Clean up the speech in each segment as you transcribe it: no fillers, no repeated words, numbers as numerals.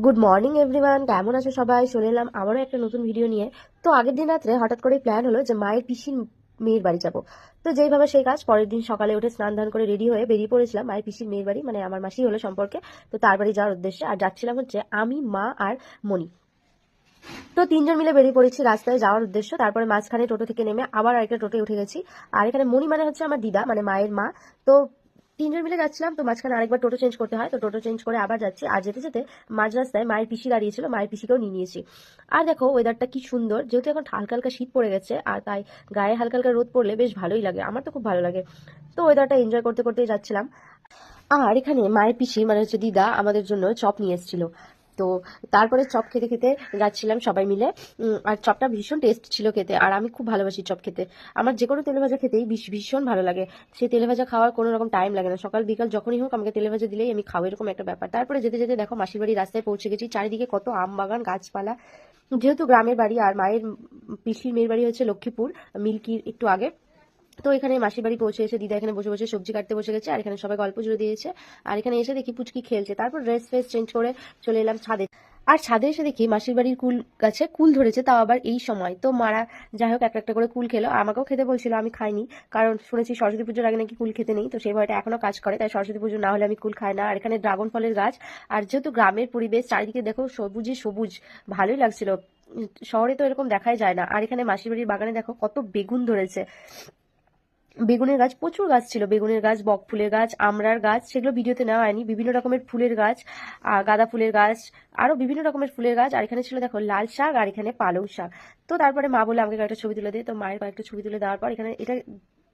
Good morning everyone, কেমন আছো সবাই? চলে এলাম আবারও একটা নতুন ভিডিও নিয়ে। তো আগের দিন রাত্রে হঠাৎ করে প্ল্যান হলো যে মায়ের পিসির মেয়ের বাড়ি যাব। তো যেইভাবে সেই কাজ, পরের দিন সকালে উঠে স্নান ধান করে রেডি হয়ে বেরিয়ে পড়েছিলাম মায়ের পিসির মেয়ের বাড়ি, মানে আমার মাসি হলো সম্পর্কে। তো তার বাড়ি যাওয়ার উদ্দেশ্যে, আর যাচ্ছিলাম হচ্ছে আমি, মা আর মনি। তো তিনজন মিলে বেরিয়ে পড়েছি রাস্তায় যাওয়ার উদ্দেশ্য। তারপরে মাঝখানে টোটো থেকে নেমে আবার আরেকটা টোটোে উঠে গেছি। আর এখানে মনি মানে হচ্ছে আমার দিদা, মানে মায়ের মা। তো তিনজন মিলে যাচ্ছিলাম, তো মাঝখানে আরেকবার টোটো চেঞ্জ করতে হয়, তো টোটো চেঞ্জ করে আবার যাচ্ছি। আর যেতে যেতে মাঝ রাস্তায় মায়ের পিসি দাঁড়িয়েছিল, মায়ের পিসিকেও নিয়ে নিয়েছি। আর দেখো ওয়েদারটা কি সুন্দর, যেহেতু এখন হালকা হালকা শীত পড়ে গেছে, আর তাই গায়ে হালকা হালকা রোদ পড়লে বেশ ভালোই লাগে, আমার তো খুব ভালো লাগে। তো ওয়েদারটা এনজয় করতে করতেই যাচ্ছিলাম। আর এখানে মায়ের পিসি মানে হচ্ছে দিদা আমাদের জন্য চপ নিয়ে এসেছিল। তো তারপরে চপ খেতে খেতে যাচ্ছিলাম সবাই মিলে। আর চপটা ভীষণ টেস্ট ছিল খেতে, আর আমি খুব ভালোবাসি চপ খেতে। আমার যে কোনো তেলে ভাজা খেতেই ভীষণ ভালো লাগে। সেই তেলে ভাজা খাওয়ার কোনো রকম টাইম লাগে না, সকাল বিকাল যখনই হোক আমাকে তেলে ভাজা দিলেই আমি খাবো, এরকম একটা ব্যাপার। তারপরে যেতে যেতে দেখো মাসির বাড়ির রাস্তায় পৌঁছে গেছি, চারিদিকে কত আম বাগান গাছপালা। যেহেতু গ্রামের বাড়ি, আর মায়ের পিসির মেয়ের বাড়ি হচ্ছে লক্ষ্মীপুর, মিল্কির একটু আগে। তো এখানে মাসির বাড়ি পৌঁছে এসে দিদা এখানে বসে বসে সবজি কাটতে বসে গেছে, আর এখানে সবাই গল্প জুড়ে দিয়েছে। আর এখানে এসে দেখি পুচকি খেলছে, তারপর ড্রেস ফ্রেস চেঞ্জ করে চলে এলাম ছাদে। আর ছাদে এসে দেখি মাসির বাড়ির কুল গাছে কুল ধরেছে, তাও আবার এই সময়। তো মারা যাই হোক একটা একটা করে কুল খেলো, আমাকেও খেতে বলছিল, আমি খাইনি। কারণ শুনেছি সরস্বতী পুজোর আগে নাকি কুল খেতে নেই, তো সেই ভয়টা এখনো কাজ করে, তাই সরস্বতী পুজো না হলে আমি কুল খাই না। আর এখানে ড্রাগন ফলের গাছ, আর যেহেতু গ্রামের পরিবেশ চারিদিকে দেখো সবুজে সবুজ, ভালোই লাগছিল। শহরে তো এরকম দেখাই যায় না। আর এখানে মাসির বাড়ির বাগানে দেখো কত বেগুন ধরেছে। বেগুনের গাছ, প্রচুর গাছ ছিল, বেগুনের গাছ, বক ফুলের গাছ, আমড়ার গাছ, সেগুলো ভিডিওতে নেওয়া হয়নি। বিভিন্ন রকমের ফুলের গাছ, গাঁদা ফুলের গাছ, আরো বিভিন্ন রকমের ফুলের গাছ। আর এখানে ছিল দেখো লাল শাক, আর এখানে পালং শাক। তো তারপরে মা বলে আমাকে কয়েকটা ছবি তুলে দে, তো মায়ের কয়েকটা ছবি তুলে দেওয়ার পর এখানে এটা,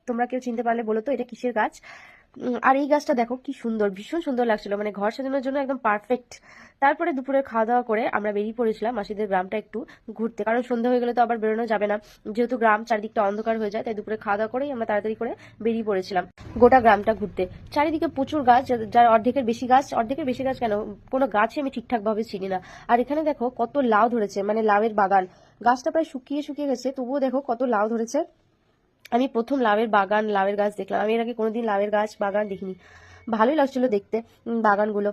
তোমরা কেউ চিনতে পারলে বলো তো এটা কিসের গাছ। আর এই গাছটা দেখো কি সুন্দর, ভীষণ সুন্দর লাগছিল, মানে ঘর সাজানোর জন্য একদম পারফেক্ট। তারপরে দুপুরে খাওয়া দাওয়া করে আমরা বেরিয়ে পড়েছিলাম মাসিদের গ্রামটা একটু ঘুরতে, কারণ সন্ধ্যা হয়ে গেলে তো আবার বেরোনো যাবে না, যেহেতু গ্রাম চারিদিকটা অন্ধকার হয়ে যায়। তাই দুপুরে খাওয়া দাওয়া করেই আমরা তাড়াতাড়ি করে বেরিয়ে পড়েছিলাম গোটা গ্রামটা ঘুরতে। চারিদিকে প্রচুর গাছ, যার অর্ধেকের বেশি গাছ কেন, কোনো গাছই আমি ঠিকঠাক ভাবে চিনি না। আর এখানে দেখো কত লাউ ধরেছে, মানে লাউয়ের বাগান। গাছটা প্রায় শুকিয়ে শুকিয়ে গেছে, তবুও দেখো কত লাউ ধরেছে। আমি প্রথম লাউয়ের বাগান, লাউয়ের গাছ দেখলাম, আমি এর আগে কোনোদিন লাউয়ের গাছ বাগান দেখিনি। ভালোই লাগছিল দেখতে বাগানগুলো।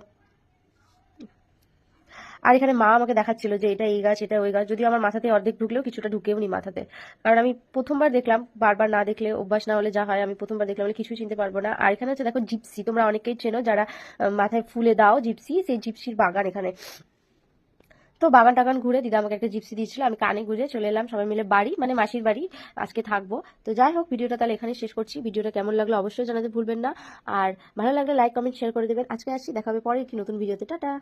আর এখানে মা আমাকে দেখাচ্ছিল যে এটা এই গাছ, এটা ওই গাছ, যদিও আমার মাথাতে অর্ধেক ঢুকলেও কিছুটা ঢুকেও নি মাথাতে। কারণ আমি প্রথমবার দেখলাম, বারবার না দেখলে অভ্যাস না হলে যা হয়, আমি প্রথমবার দেখলাম বলে কিছুই চিনতে পারবো না। আর এখানে হচ্ছে দেখো জিপসি, তোমরা অনেকেই চেনো যারা মাথায় ফুলে দাও জিপসি, সেই জিপসির বাগান এখানে। তো বাগান টাগান ঘুরে দিদা আমাকে একটা জিপসি দিয়েছিল, আমি কানে ঘুরে চলে এলাম সবাই মিলে বাড়ি, মানে মাসির বাড়ি আজকে থাকবো। তো যাই হোক ভিডিওটা তাহলে এখানে শেষ করছি। ভিডিওটা কেমন লাগলো অবশ্যই জানাতে ভুলবেন না, আর ভালো লাগলে লাইক কমেন্ট শেয়ার করে দেবেন। আজকে আসছি, দেখা হবে পরে একটি নতুন ভিডিওতে। টাটা।